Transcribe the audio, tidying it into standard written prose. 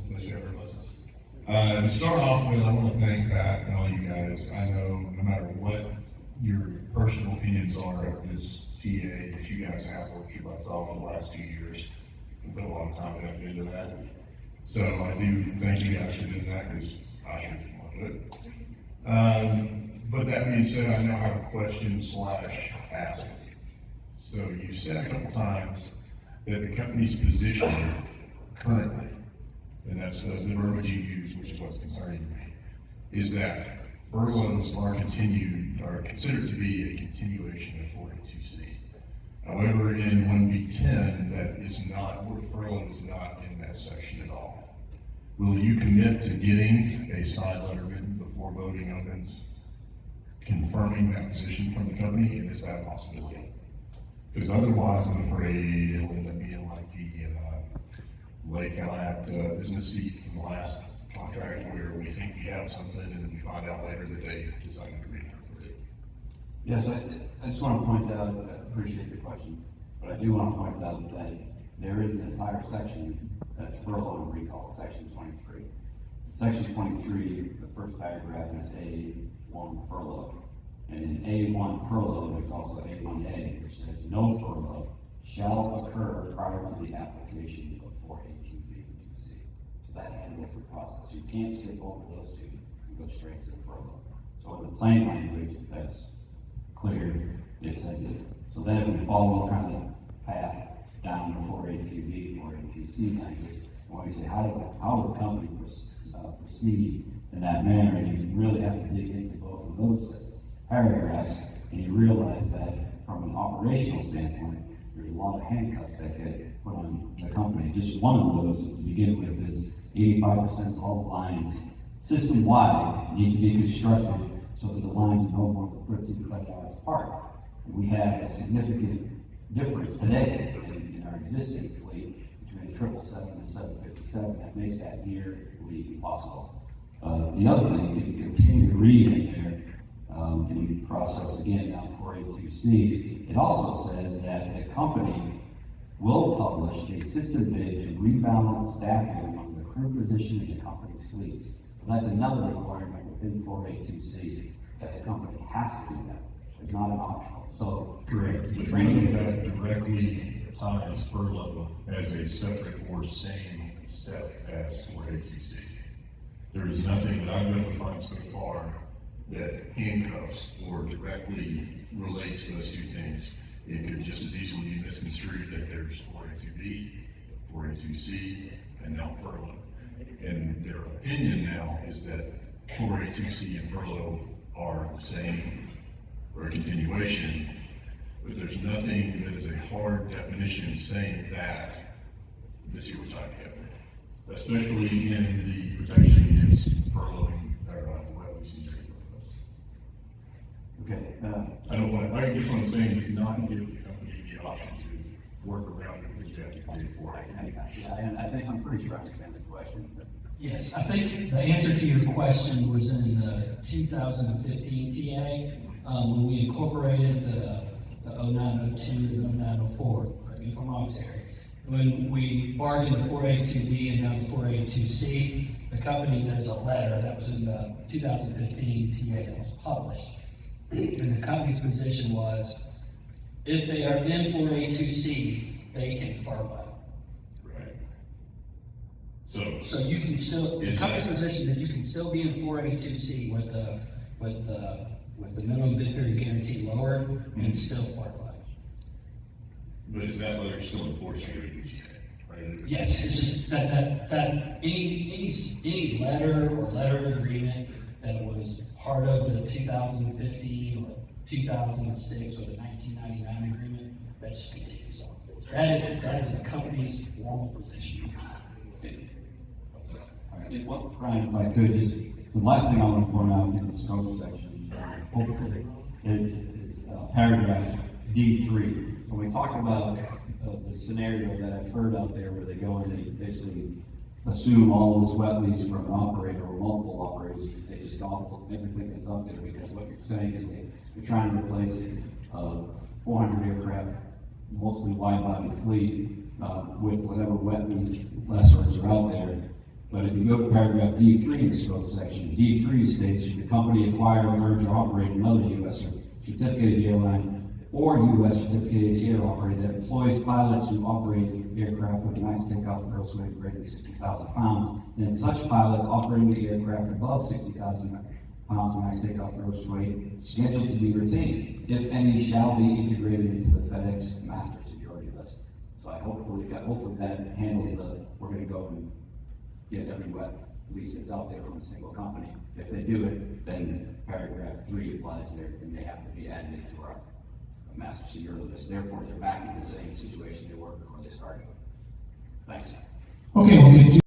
unless you ever listen. To start off with, I want to thank Pat and all you guys. I know no matter what your personal opinions are of this TA, that you guys have worked your butts off for the last 2 years. You put a lot of time and effort into that. So I do thank you guys for doing that, because I sure didn't want to do it. But that being said, I now have a question / ask. So you said a couple times that the company's position currently, and that's the verbiage you use, which is what's concerning me, is that furloughs are considered to be a continuation of 482C. However, in 1B10, that is not, word furlough is not in that section at all. Will you commit to getting a side letter written before voting opens, confirming that position from the company, and is that a possibility? Because otherwise, I'm afraid it'll end up being like the Lake Alliant business seat from the last contract, where we think we have something and then we find out later that they decided to reinterpret it. Yes, I just want to point out, I appreciate your question, but I do want to point out that there is an entire section that's furlough and recall, section 23. Section 23, the first paragraph is A1 furlough. And in A1 furlough, there's also A1A, which says no furlough shall occur prior to the application of 482B and 2C. So that handles the process. You can't skip over those two and go straight to the furlough. So in the plain language, that's clear, it says it. So then if we follow kind of the path down to 482B, 482C language, when we say how will the company proceed in that manner, you really have to dig into both of those paragraphs, and you realize that from an operational standpoint, there's a lot of handcuffs that get put on the company. Just one of those to begin with is 85% of all the lines system-wide need to be constructed so that the lines are no more than 13 credit hours apart. And we have a significant difference today in our existing fleet between the 777 and 757 that makes that nearly impossible. The other thing, if you continue to read in there, and you process again down 482C, it also says that the company will publish a system bid to rebalance staffing among the crew position in the company's fleets. So that's another requirement within 482C, that the company has to do that. It's not an optional. So correct. The training that directly ties furlough as a separate or same step as 482C. There is nothing that I've been able to find so far that handcuffs or directly relates those two things. It could just as easily be misconstrued that there's 482B, 482C, and now furlough. And their opinion now is that 482C and furlough are the same or a continuation, but there's nothing that is a hard definition saying that the two are tied together, especially in the protection against furloughing or wet leasing. okay. I don't want, I guess what I'm saying is not give the company the option to work around it because you have to pay for it. And I think I'm pretty sure I understand the question. Yes, I think the answer to your question was in the 2015 TA, when we incorporated the 0902 and 0904, correct me if I'm wrong, Terry. When we bargained the 482B and now the 482C, the company, there's a letter that was in the 2015 TA that was published. And the company's position was, if they are in 482C, they can furlough. Right. So you can still, the company's position is you can still be in 482C with the minimum bid period guarantee lower and still furlough. But is that letter still enforced here in UGA, right? Yes, it's just that any letter or letter agreement that was part of the 2015 or 2006 or the 1999 agreement, that just continues on. That is the company's formal position. All right. Well, Brian, if I could, just the last thing I want to point out in the scope section, hopefully, is paragraph D3. When we talk about the scenario that I've heard out there where they go and they basically assume all this wet lease from an operator or multiple operators, they just gobble everything that's up there, because what you're saying is you're trying to replace 400 aircraft, mostly wide body fleet, with whatever wet lease lessors are out there, But if you go to paragraph D3 in the scope section, D3 states, should the company acquire, merge, or operate another U.S. certificated airline or U.S. certificated air operator that employs pilots who operate aircraft with max takeoff gross weight greater than 60,000 pounds, then such pilots operating the aircraft above 60,000 pounds max takeoff gross weight scheduled to be retained, if any, shall be integrated into the FedEx master seniority list. So hopefully that handles we're gonna go and get every wet lease that's out there from a single company. If they do it, then paragraph 3 applies there, and they have to be added into our master seniority list. Therefore, they're back in the same situation they were before they started. Thanks. Okay, we'll take